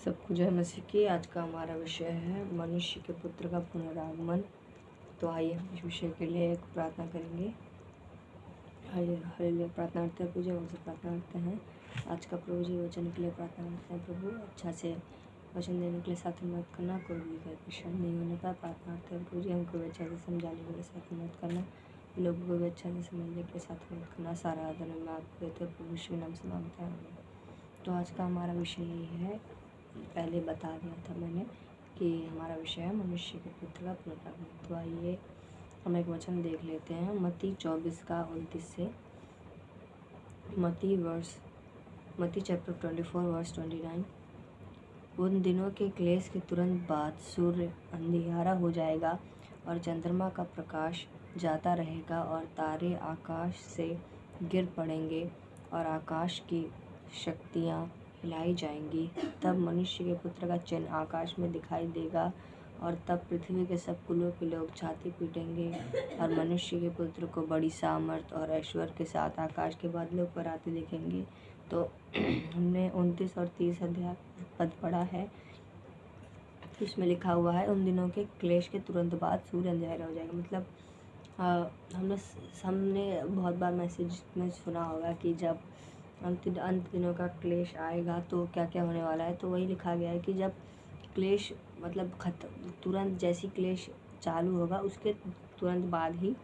सबको जय मसीह की। आज का हमारा विषय है मनुष्य के पुत्र का पुनरागमन। तो आइए हम इस विषय के लिए एक प्रार्थना करेंगे। हालेलुया। प्रार्थना करते हैं, पूजा उनसे प्रार्थना करते हैं। आज का प्रभु जी वचन के लिए प्रार्थना करते हैं। प्रभु अच्छा से वचन देने के लिए साथ में मदद करना, कोई भी परेशान नहीं होने का प्रार्थना करते हैं। प्रभु जी हमको भी अच्छा से समझाने के लिए साथ में मदद करना, लोगों को भी अच्छा से समझने के लिए साथ में मदद करना। सारा आदर में आपको देते हैं, प्रभु यीशु के नाम से मांगते हैं। तो आज का हमारा विषय ये है, पहले बता दिया था मैंने कि हमारा विषय है मनुष्य के पुत्र का पुनरागमन। तो आइए हम एक वचन देख लेते हैं, मत्ती 24 का 29 से। मत्ती चैप्टर 24 वर्स 29। उन दिनों के क्लेश के तुरंत बाद सूर्य अंधियारा हो जाएगा और चंद्रमा का प्रकाश जाता रहेगा और तारे आकाश से गिर पड़ेंगे और आकाश की शक्तियाँ हिलाई जाएंगी। तब मनुष्य के पुत्र का चिन्ह आकाश में दिखाई देगा और तब पृथ्वी के सब कुलों के लोग छाती पीटेंगे और मनुष्य के पुत्र को बड़ी सामर्थ और ऐश्वर्य के साथ आकाश के बादलों पर आते देखेंगे। तो हमने 29 और 30 अध्याय पद पढ़ा है। इसमें लिखा हुआ है उन दिनों के क्लेश के तुरंत बाद सूर्य अंधेरा हो जाएगा। मतलब हमने बहुत बार मैसेज में सुना होगा कि जब अंत दिनों का क्लेश आएगा तो क्या क्या होने वाला है। तो वही लिखा गया है कि जब क्लेश मतलब तुरंत जैसी क्लेश चालू होगा उसके तुरंत बाद ही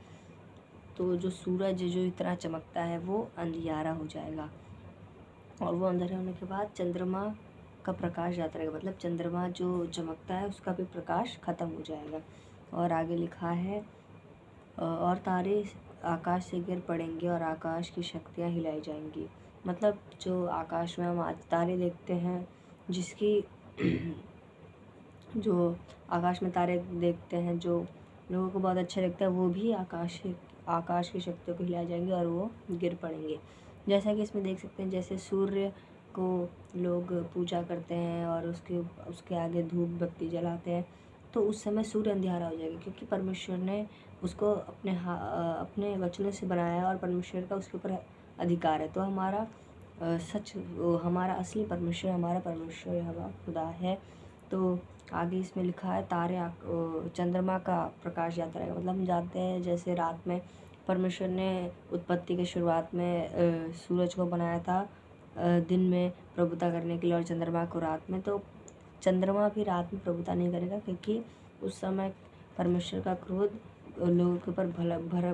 तो जो सूरज जो इतना चमकता है वो अंधियारा हो जाएगा और वो अंधेरा होने के बाद चंद्रमा का प्रकाश जाता रहेगा। मतलब चंद्रमा जो चमकता है उसका भी प्रकाश खत्म हो जाएगा। और आगे लिखा है और तारे आकाश से गिर पड़ेंगे और आकाश की शक्तियाँ हिलाई जाएंगी। मतलब जो आकाश में हम आज तारे देखते हैं, जिसकी जो आकाश में तारे देखते हैं जो लोगों को बहुत अच्छे लगता है, वो भी आकाश की शक्तियों को हिला जाएंगे और वो गिर पड़ेंगे। जैसा कि इसमें देख सकते हैं, जैसे सूर्य को लोग पूजा करते हैं और उसके आगे धूप बत्ती जलाते हैं, तो उस समय सूर्य अंधियारा हो जाएगा, क्योंकि परमेश्वर ने उसको अपने वचनों से बनाया है और परमेश्वर का उसके ऊपर अधिकार है। तो हमारा असली परमेश्वर हमारा परमेश्वर यहोवा खुदा है। तो आगे इसमें लिखा है चंद्रमा का प्रकाश जाता रहेगा। मतलब हम जानते हैं जैसे रात में परमेश्वर ने उत्पत्ति के शुरुआत में सूरज को बनाया था दिन में प्रभुता करने के लिए और चंद्रमा को रात में। तो चंद्रमा भी रात में प्रभुता नहीं करेगा, क्योंकि उस समय परमेश्वर का क्रोध लोगों के ऊपर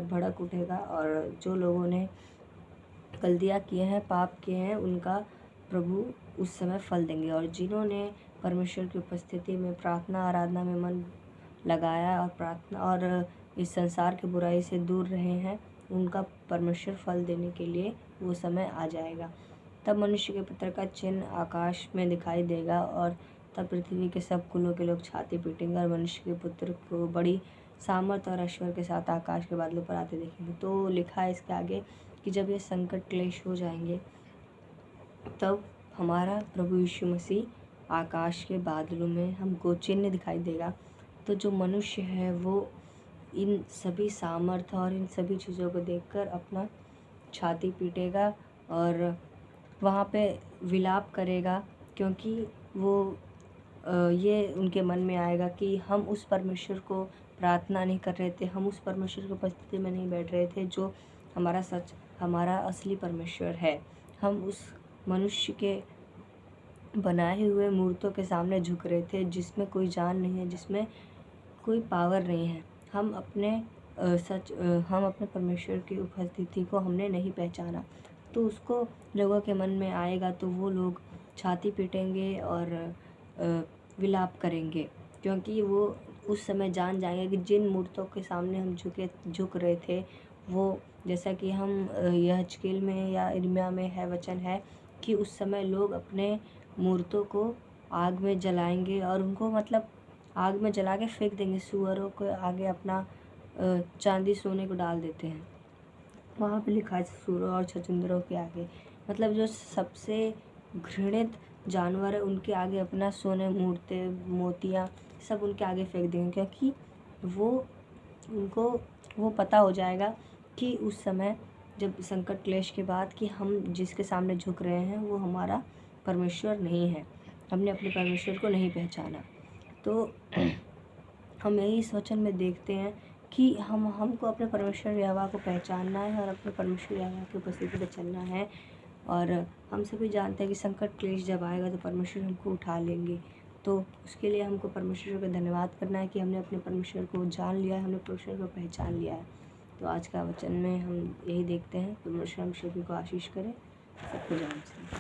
भड़क उठेगा और जो लोगों ने गलतियाँ किए हैं, पाप किए हैं, उनका प्रभु उस समय फल देंगे। और जिन्होंने परमेश्वर की उपस्थिति में प्रार्थना आराधना में मन लगाया और इस संसार की बुराई से दूर रहे हैं, उनका परमेश्वर फल देने के लिए वो समय आ जाएगा। तब मनुष्य के पुत्र का चिन्ह आकाश में दिखाई देगा और तब पृथ्वी के सब कुलों के लोग छाती पीटेंगे और मनुष्य के पुत्र को बड़ी सामर्थ और ऐश्वर्य के साथ आकाश के बादलों पर आते देखेंगे। तो लिखा है इसके आगे कि जब ये संकट क्लेश हो जाएंगे तब हमारा प्रभु यीशु मसीह आकाश के बादलों में हमको चिन्ह दिखाई देगा। तो जो मनुष्य है वो इन सभी सामर्थ और इन सभी चीज़ों को देखकर अपना छाती पीटेगा और वहाँ पे विलाप करेगा, क्योंकि वो ये उनके मन में आएगा कि हम उस परमेश्वर को प्रार्थना नहीं कर रहे थे, हम उस परमेश्वर की उपस्थिति में नहीं बैठ रहे थे जो हमारा असली परमेश्वर है। हम उस मनुष्य के बनाए हुए मूर्तों के सामने झुक रहे थे, जिसमें कोई जान नहीं है, जिसमें कोई पावर नहीं है। हम अपने परमेश्वर की उपस्थिति को हमने नहीं पहचाना। तो उसको लोगों के मन में आएगा तो वो लोग छाती पीटेंगे और विलाप करेंगे, क्योंकि वो उस समय जान जाएंगे कि जिन मूर्तों के सामने हम झुक रहे थे, वो जैसा कि हम यहेजकेल में या यिर्मयाह में है वचन है कि उस समय लोग अपने मूर्तों को आग में जलाएंगे और उनको मतलब आग में जला के फेंक देंगे। सूअरों के आगे अपना चांदी सोने को डाल देते हैं। वहाँ पे लिखा है सूअरों और छछूंदरों के आगे, मतलब जो सबसे घृणित जानवर है उनके आगे अपना सोने मूर्ते मोतियाँ सब उनके आगे फेंक देंगे, क्योंकि वो पता हो जाएगा कि उस समय जब संकट क्लेश के बाद कि हम जिसके सामने झुक रहे हैं वो हमारा परमेश्वर नहीं है। हमने अपने परमेश्वर को नहीं पहचाना। तो हम यही इस वचन में देखते हैं कि हमको अपने परमेश्वर यहोवा को पहचानना है और अपने परमेश्वर यहोवा की उपस्थिति में चलना है। और हम सभी जानते हैं कि संकट क्लेश जब आएगा तो परमेश्वर हमको उठा लेंगे। तो उसके लिए हमको परमेश्वर का धन्यवाद करना है कि हमने अपने परमेश्वर को जान लिया है, हमने परमेश्वर को पहचान लिया है। तो आज का वचन में हम यही देखते हैं। परमेश्वर हम सभी को आशीष करे। सबको जय मसीह।